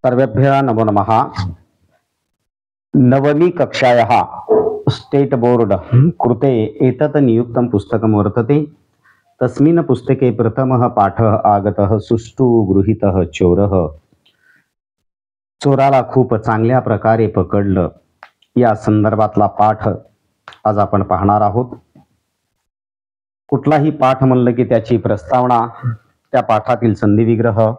सर्वेभ्यः नमो नमः। नवमी कक्षायाः स्टेट बोर्ड कृते एतत् नियुक्तं पुस्तकं वर्तते। तस्मिन् पुस्तके प्रथमः पाठः आगतः सुष्ठु गृहीतः चोरः। चोराला खूप चांगल्या प्रकारे पकडलं या संदर्भातला पाठ आज आपण पाहणार आहोत। कुठलाही पाठ म्हणलं की त्याची प्रस्तावना, त्या पाठातील संधी विग्रह,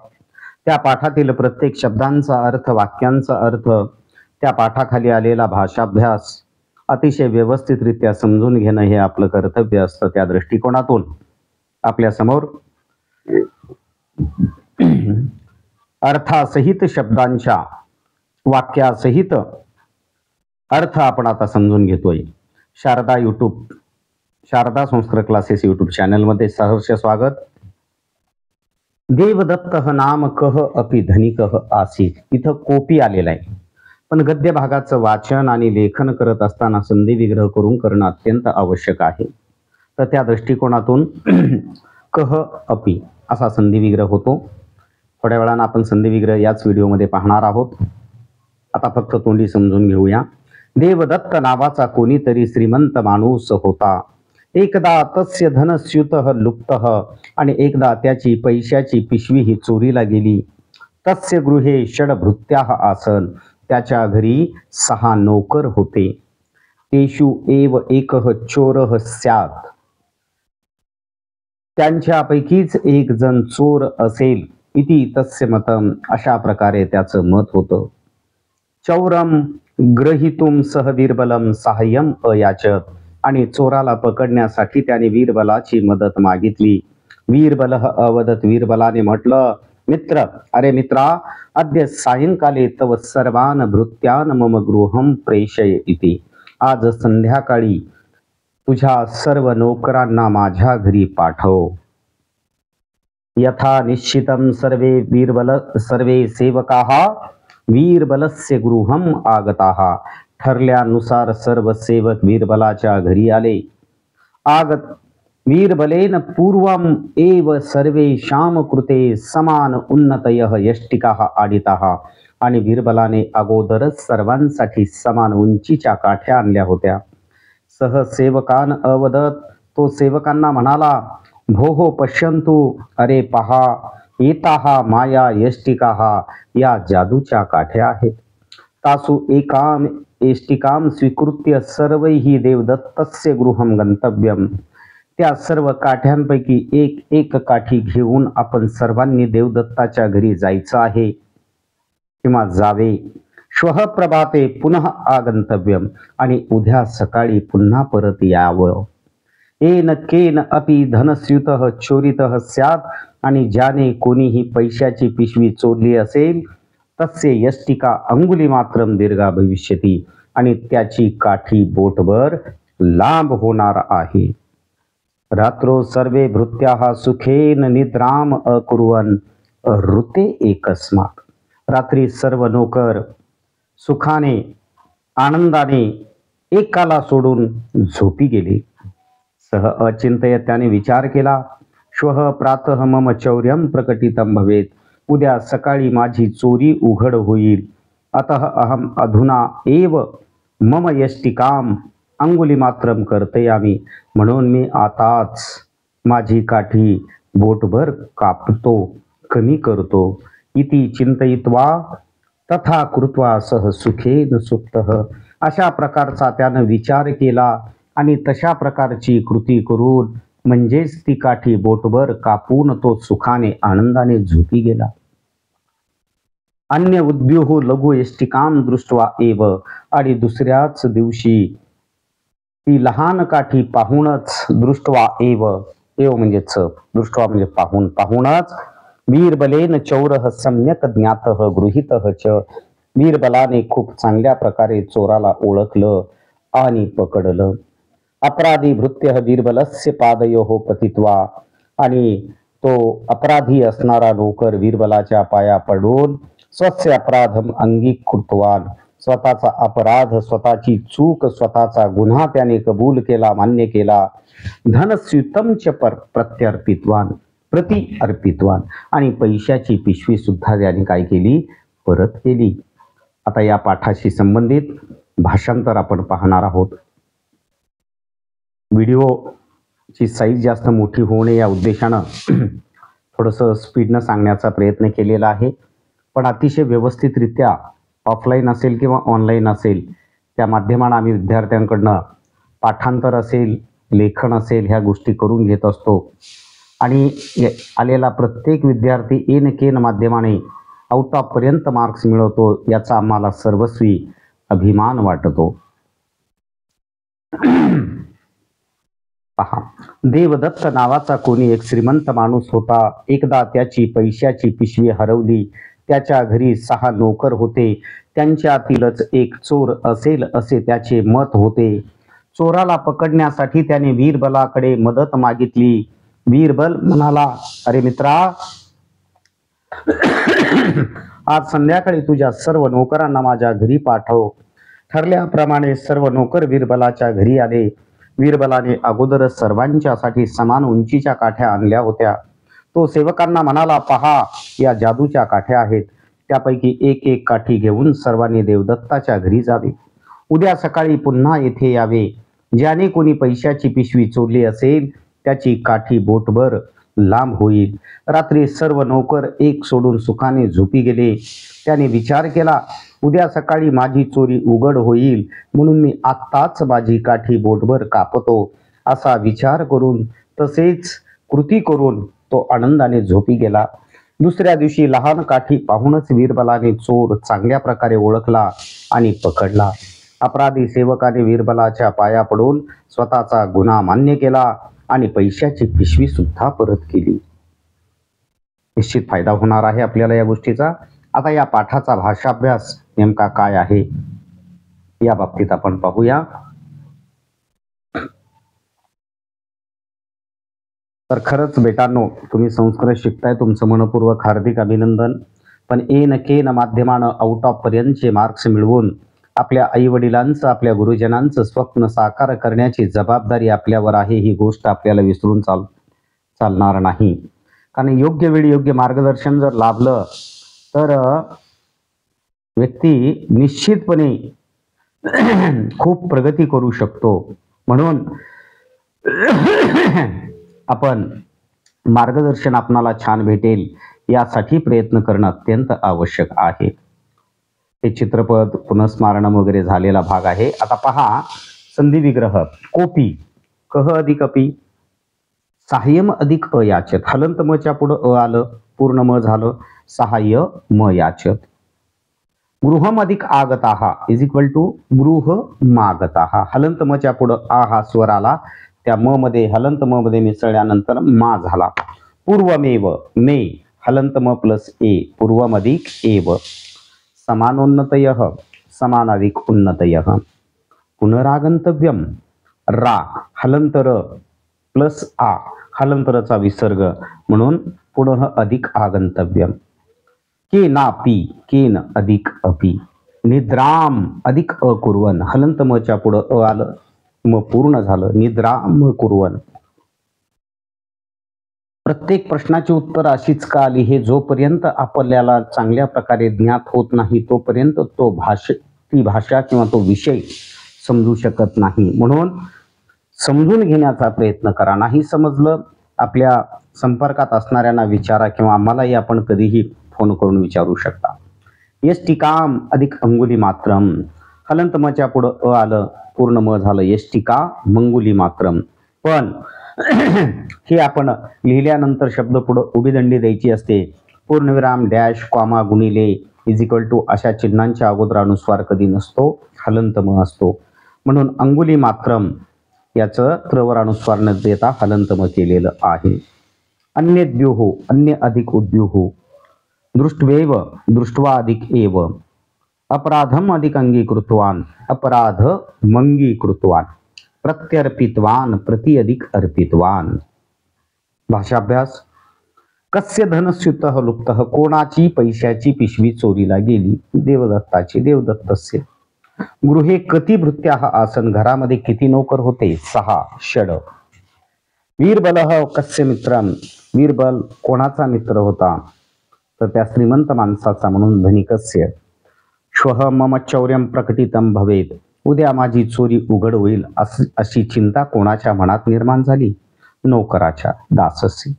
त्या पाठातील प्रत्येक शब्दांचा अर्थ, वाक्यांचा अर्थ, त्या पाठाखाली आलेला भाषाभ्यास अतिशय व्यवस्थितरित्या समजून घेणं हे आपलं कर्तव्य असतं। त्या दृष्टिकोनातून आपल्या समोर अर्थासहित शब्दांच्या वाक्यासहित अर्थ आपण आता समजून घेतोय। शारदा संस्कृत क्लासेस यूट्यूब चॅनलमध्ये सहर्ष स्वागत। देवदत्त नाम कह अपि धनिकः आसीत, इथं कोपी आलेला आहे, पण गद्य भागाचं वाचन आणि लेखन करत असताना संधी विग्रह करून करणं अत्यंत आवश्यक आहे। तर त्या दृष्टिकोनातून कह अपि असा संधी विग्रह होतो। थोड्या वेळानं आपण संधी विग्रह याच व्हिडिओमध्ये पाहणार आहोत। आता फक्त तोंडी समजून घेऊया। देवदत्त नावाचा कोणीतरी श्रीमंत माणूस होता। एकदा तस्य धनस्युतः लुप्तः, आणि एकदा त्याची पैशाची पिशवी ही चोरीला गेली। तस्य गृहे षड्भृत्याः आसन, त्याच्या घरी 6 नोकर होते। तेषु एव एकः चोरः स्यात्, त्यांच्यापैकीच एक जण चोर असेल इति तस्य मतम, अशा प्रकारे त्याचं मत होतं। चौरम ग्रहीतुम सह वीरबलम साहाय्यम अयाचत, आणि चोराला पकडण्यासाठी त्याने वीरबलाची मदत मागितली। वीरबलः अवदत, वीरबलाने म्हटलं, मित्र, अरे मित्रा, अद्य सायंकाले तव सर्वान भृत्यान मम गृहं प्रेषय इति, आज संध्याकाळी तुझ्या सर्व नोकरांना माझ्या घरी पाठव। यथा निश्चितं सर्वे सेवकाः वीरबलस्य गृहं आगताः, ठरल्यानुसार सर्व सेवक वीरबलाच्या घरी आले। आगत वीरबलेन पूर्वम एव सर्वेषां कृते समान उन्नतयः यष्टिकाः आडिताः, आणि वीरबलाने अगोदरच सर्वांसाठी समान उंचीच्या काठ्या आणल्या होत्या। सह सेवकान अवदत, तो सेवकांना म्हणाला, भोः पश्यन्तु, अरे पहा, एताः माया यष्टिकाः, या जादूच्या काठ्या आहेत। तासु एकाम एष्टिकां स्वीकृत्य सर्वैः देवदत्तस्य गृहं गंतव्यम, त्या सर्व काठ्यांपैकी एक काठी घेऊन आपण सर्वांनी देवदत्ताच्या घरी जायचं आहे किंवा जावे। श्वः प्रभाते पुनः आगंतव्यम, आणि उद्या सकाळी पुन्हा परत यावं। येन केन अपि धनस्युतः चोरितः स्यात्, आणि ज्याने कोणीही पैशाची पिशवी चोरली असेल तस्य यष्टिका अंगुली मात्रम दीर्घा भविष्यती, आणि त्याची काठी बोटभर लांब होणार आहे। रात्रो सर्वे भृत्याः सुखेन निद्राम अकुर्वन् ऋते एकस्मात्, रात्री सर्व नोकर सुखाने आनंदाने एकाला सोडून झोपी गेले। सह अचिंतय, त्याने विचार केला, श्वः प्रातः मम चौर्यं प्रकटितं भवेत्, उद्या सकाळी माझी चोरी उघड होईल। अतः अहम अधुना एव मम यष्टिकाम अंगुलीमात्रम कर्तयामि, म्हणून मी आताच माझी काठी बोटभर कापतो, कमी करतो। इति चिंतयित्वा तथा कृत्वा सह सुखेन सुप्तः, अशा प्रकारचा त्यानं विचार केला आणि तशा प्रकारची कृती करून म्हणजेच ती काठी बोटभर कापून तो सुखाने आनंदाने झोपी गेला। अन्य उद्युः लघु यष्टिकां दृष्ट्वा एव, आणि दुसऱ्याच दिवशी ती लहान काठी पाहूनच, दृष्ट्वा एव म्हणजेच दृष्ट्वा म्हणजे पाहूनच, वीरबलेन चौरः सम्यक ज्ञातः गृहीतः च, वीरबलाने खूप चांगल्या प्रकारे चोराला ओळखलं आणि पकडलं। अपराधी भृत्यः वीरबलस्य पादयोः पतित्वा, आणि तो अपराधी असणारा नोकर वीरबलाच्या पाया पडून स्वस्य अपराधम अंगीकृतवान, स्वतःचा अपराध, स्वतःची चूक, स्वतःचा गुन्हा त्याने कबूल केला, मान्य केला। धनस्युतम च प्रत्यर्पितवान, प्रति अर्पितवान, आणि पैशाची पिशवी सुद्धा त्याने काय केली, परत केली. आता या पाठाशी संबंधित भाषांतर आपण पाहणार आहोत. व्हिडिओची साईज जास्त मोठी होऊ नये या उद्देशानं थोडंसं स्पीडनं सांगण्याचा प्रयत्न केलेला आहे, पण अतिशय व्यवस्थितरित्या ऑफलाईन असेल किंवा ऑनलाईन असेल त्या माध्यमानं आम्ही विद्यार्थ्यांकडनं पाठांतर असेल, लेखन असेल ह्या गोष्टी करून घेत असतो आणि आलेला प्रत्येक विद्यार्थी एन केन माध्यमाने आउट ऑफ पर्यंत मार्क्स मिळवतो याचा आम्हाला सर्वस्वी अभिमान वाटतो. पहा, देवदत्त नावाचा कोणी एक श्रीमंत माणूस होता. एकदा त्याची पैशाची पिशवी हरवली. त्याच्या घरी 6 नोकर होते. त्यांच्यातीलच एक चोर असेल असे त्याचे मत होते. चोराला पकडण्यासाठी त्याने बीरबलाकडे मदत मागितली. बीरबल म्हणाला, अरे मित्रा, आज संध्याकाळी तुझ्या सर्व नोकरांना माझ्या घरी पाठव. ठरल्याप्रमाणे सर्व नोकर बीरबलाच्या घरी आले. बीरबलाने अगोदरच सर्वांच्यासाठी समान उंचीच्या काठ्या आणल्या होत्या. तो सेवकांना म्हणाला, पहा, या जादूच्या काठ्या आहेत. त्यापैकी एक एक काठी घेऊन सर्वांनी देवदत्ताच्या घरी जावे. उद्या सकाळी पुन्हा येथे यावे. ज्याने कोणी पैशाची पिशवी चोरली असेल त्याची काठी बोटभर लांब होईल. रात्री सर्व नोकर एक सोडून सुखाने झोपी गेले. त्याने विचार केला, उद्या सकाळी माझी चोरी उघड होईल, म्हणून मी आत्ताच माझी काठी बोटभर कापतो. असा विचार करून तसेच कृती करून तो आनंदाने झोपी गेला. दुसऱ्या दिवशी लहान काठी पाहूनच बीरबलाने चोर चांगल्या प्रकारे ओळखला आणि पकडला. अपराधी सेवकाने बीरबलाच्या पाया पडून स्वतःचा गुन्हा मान्य केला आणि पैशाची पिशवी सुद्धा परत केली. निश्चित फायदा होणार आहे आपल्याला या गोष्टीचा. आता या पाठाचा भाषाभ्यास नेमका काय आहे या बाबतीत आपण पाहूया. तर खरंच बेटांनो, तुम्ही संस्कृत शिकताय, तुमचं मनपूर्वक हार्दिक अभिनंदन. पण एन केन माध्यमानं आउट ऑफ पर्यंतचे मार्क्स मिळवून आपल्या आई वडिलांचं, आपल्या गुरुजनांचं स्वप्न साकार करण्याची जबाबदारी आपल्यावर आहे. ही गोष्ट आपल्याला विसरून चालणार नाही. कारण योग्य वेळी योग्य मार्गदर्शन जर लाभलं तर व्यक्ती निश्चितपणे खूप प्रगती करू शकतो. म्हणून आपण मार्गदर्शन आपणाला छान भेटेल यासाठी प्रयत्न करणं अत्यंत आवश्यक आहे. हे चित्रपट पुनस्मारणम वगैरे झालेला भाग आहे. आता पहा, संधी विग्रह. कोपी, कह अधिक अपि, साह्यम अधिक अयाचत. हलंत मच्या पुढं अ आलं, पूर्ण म झालं, सहाय्य म याचत. गृहम अधिक आगताहा इज इक्वल टू गृह मागताहा. हलंत मच्या पुढं आ हा स्वर आला, त्या म मध्ये हलंत म मध्ये मिसळल्यानंतर मा झाला. पूर्वमेव, मे हलंत म प्लस ए, पूर्वम अधिक एव. समानोन्नतयः, समान अधिक उन्नतयः. पुनरागंतव्यम, रा हलंतर प्लस आ, हलंतरचा विसर्ग म्हणून पुनः अधिक आगंतव्यम. केनापि, केन अधिक अपि. निद्राम अधिक अकुर्वन. हलंत मच्या पुढं अ आलं, म पूर्ण झालं, निद्राम कुर्वन. प्रत्येक प्रश्नाची उत्तर अशीच का आली हे जोपर्यंत आपल्याला चांगल्या प्रकारे ज्ञात होत नाही तोपर्यंत ती भाषा किंवा तो विषय समजू शकत नाही. म्हणून समजून घेण्याचा प्रयत्न करा. नाही समजलं, आपल्या संपर्कात असणाऱ्यांना विचारा किंवा आम्हालाही आपण कधीही फोन करून विचारू शकता. यष्टिकाम अधिक अंगुली मात्रम. हलंत मच्या पुढं अ आलं, पूर्ण म झालं, यष्टिका मंगुली मात्रम. पण हे आपण लिहिल्यानंतर शब्द पुढं उभी दंडी द्यायची असते. पूर्णविराम, डॅश, कॉमा, गुणिले, इज इक्वल टू अशा चिन्हांच्या अगोदर अनुस्वार कधी नसतो, हलंत म असतो. म्हणून अंगुली मात्रम याचं त्रवर अनुस्वार न देता हलंत म केलेलं आहे. अन्यद्युः, अन्य अधिक उद्युः. दृष्ट्वेव, दृष्ट्वा अधिक एव. अपराधम अधिक अंगीकृतवान, अपराध मंगीकृतवान. प्रत्यर्पितवान, प्रति अधिक अर्पितवान. भाषाभ्यास. कस्य धनस्युतः लुप्तः. कोणाची पैशाची पिशवी चोरीला गेली? देवदत्ताची, देवदत्तस्य. गृहे कति भृत्याः आसन. घरामध्ये किती नोकर होते? 6, षड. वीरबलः कस्य मित्रम. वीरबल कोणाचा मित्र होता? तर त्या श्रीमंत माणसाचा म्हणून धनिकस्य. श्वः मम चौर्यं प्रकटितं भवेत, उद्या माझी चोरी उघड होईल अशी चिंता कोणाच्या मनात निर्माण झाली? नोकराच्या, दासस्य.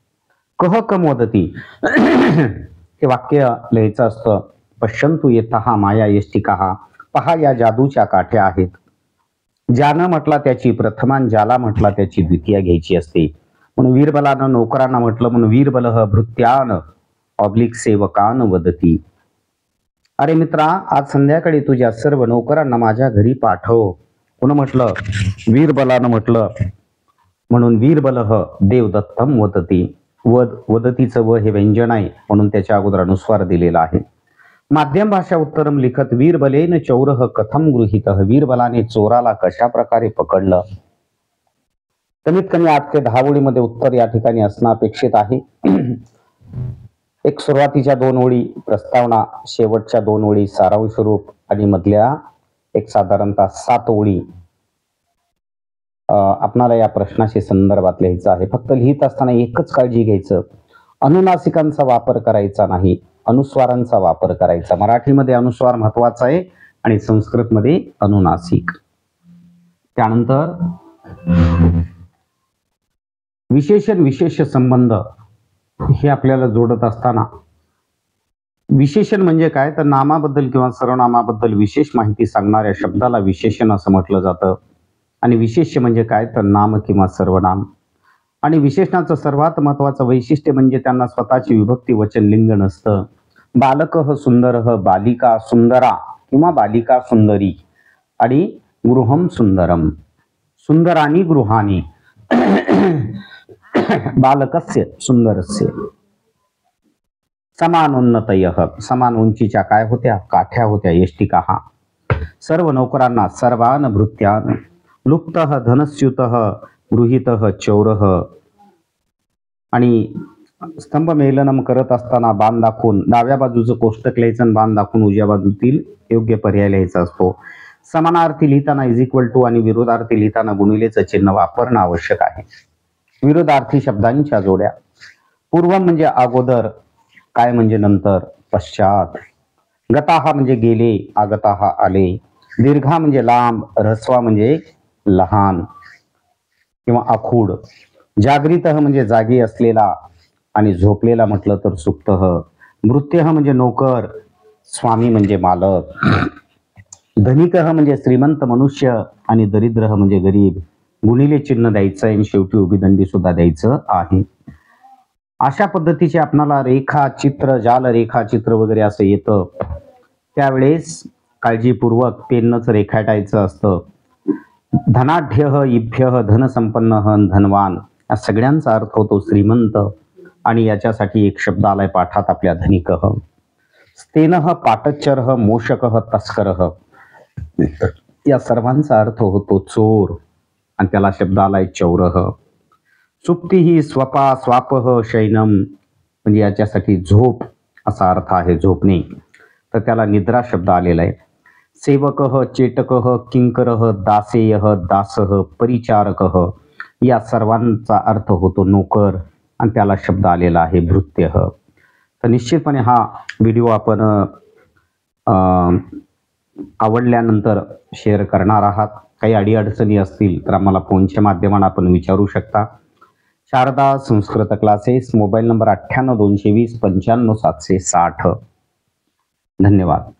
कह कम वदती हे वाक्य लिहायचं असतं. पश्यंतु येतहा माया यष्टिकाहा, पहा या जादूच्या काठ्या आहेत. ज्यानं म्हटला त्याची प्रथमान, ज्याला म्हटला त्याची द्वितीय घ्यायची असते. म्हणून वीरबलानं नोकरांना म्हटलं, म्हणून वीरबलः भृत्यान ऑब्लिक सेवकान वदती. अरे मित्रा, आज संध्याकाळी तुझ्या सर्व नोकरांना माझ्या घरी पाठव. कोण म्हटलं? वीरबलानं म्हटलं. म्हणून वीरबलः देवदत्तम वदती. वदतीचं व हे व्यंजन आहे म्हणून त्याच्या अगोदर अनुस्वार दिलेला आहे. माध्यम भाषा उत्तरम लिखत वीरबलेन चौरः कथम गृहीतः. वीरबलाने चोराला कशा प्रकारे पकडलं. कमीत कमी 8 ते 10 ओळीमध्ये उत्तर या ठिकाणी असणं अपेक्षित आहे. एक सुरुवातीच्या 2 ओळी प्रस्तावना, शेवटच्या 2 ओळी सारांश रूप आणि मधल्या एक साधारणतः 7 ओळी आपणाला या प्रश्नाशी संदर्भात लिहायचं आहे. फक्त लिहित असताना एकच काळजी घ्यायचं, अनुनासिकांचा वापर करायचा नाही, अनुस्वारांचा वापर करायचा. मराठीमध्ये अनुस्वार महत्वाचा आहे आणि संस्कृतमध्ये अनुनासिक. त्यानंतर विशेषण विशेष संबंध हे आपल्याला जोडत असताना विशेषण म्हणजे काय तर नामाबद्दल किंवा सर्वनामाबद्दल विशेष माहिती सांगणाऱ्या शब्दाला विशेषण असं म्हटलं जातं. आणि विशेष्य म्हणजे काय तर नाम किंवा सर्वनाम. आणि विशेषणाचं सर्वात महत्वाचं वैशिष्ट्य म्हणजे त्यांना स्वतःची विभक्ती वचन लिंग नसतं. बालकः सुंदरः, बालिका सुंदरा किंवा बालिका सुंदरी आणि गृहम सुंदरम, सुंदरानी गृहानी, बालकस्य सुंदरस्य. समानोन्नतयः, समान उंचीच्या काय होत्या? काठ्या होत्या, यष्टिकाः. सर्व नोकरांना, सर्वान भृत्यान, लुप्तः धनस्युतः, गृहीतः चौरः. आणि स्तंभ मेलनम करत असताना बाण दाखवून डाव्या बाजूचं कोष्टक लिहायचं, बाण दाखवून उजव्या बाजूतील योग्य पर्याय लिहायचा असतो. समानार्थी लिहिताना इज इक्वल टू आणि विरोधार्थी लिहिताना गुणिलेचं चिन्ह वापरणं आवश्यक आहे. विरोधार्थी शब्दांच्या जोड्या. पूर्व म्हणजे अगोदर, काय म्हणजे नंतर, पश्चात. गताहा म्हणजे गेले, आगताहा आले. दीर्घा म्हणजे लांब, ऱ्हस्वा म्हणजे लहान किंवा आखूड. जागृतः म्हणजे जागी असलेला आणि झोपलेला म्हटलं तर सुप्तः. मृत्यः म्हणजे नोकर, स्वामी म्हणजे मालक. धनिकः म्हणजे श्रीमंत मनुष्य आणि दरिद्रः म्हणजे गरीब. गुणिले चिन्ह द्यायचं आणि शेवटी उभी दंडी सुद्धा द्यायचं आहे. अशा पद्धतीचे आपणाला रेखा चित्र, जाल रेखा चित्र वगैरे असं येतं. त्यावेळेस काळजीपूर्वक पेनच रेखाटायचं असतं. धनाढ्यः, इभ्यः, धनसंपन्नः, धनवान या सगळ्यांचा अर्थ होतो श्रीमंत. आणि याच्यासाठी एक शब्द आलाय पाठात आपल्या, धनिकः. स्तेनः, पाटच्चरः, मोषकः, तस्करः या सर्वांचा अर्थ होतो चोर आणि त्याला शब्द आलाय चौरः. सुप्तिः, स्वपा, स्वापः, शयनम म्हणजे याच्यासाठी झोप असा अर्थ आहे, झोपणे. तर त्याला निद्रा शब्द आलेला आहे. सेवकः, चेटकः, किंकरः, दासेयः, दासः, परिचारकः या सर्वांचा अर्थ होतो नोकर आणि त्याला शब्द आलेला आहे भृत्यः. तर निश्चितपणे हा व्हिडिओ आपण आवडल्यानंतर शेअर करणार आहात. काही अडीअडचणी असतील तर आम्हाला फोनच्या माध्यमाने आपण विचारू शकता. Sharada Sanskrit classes, mobile number 98 220 95 760. धन्यवाद.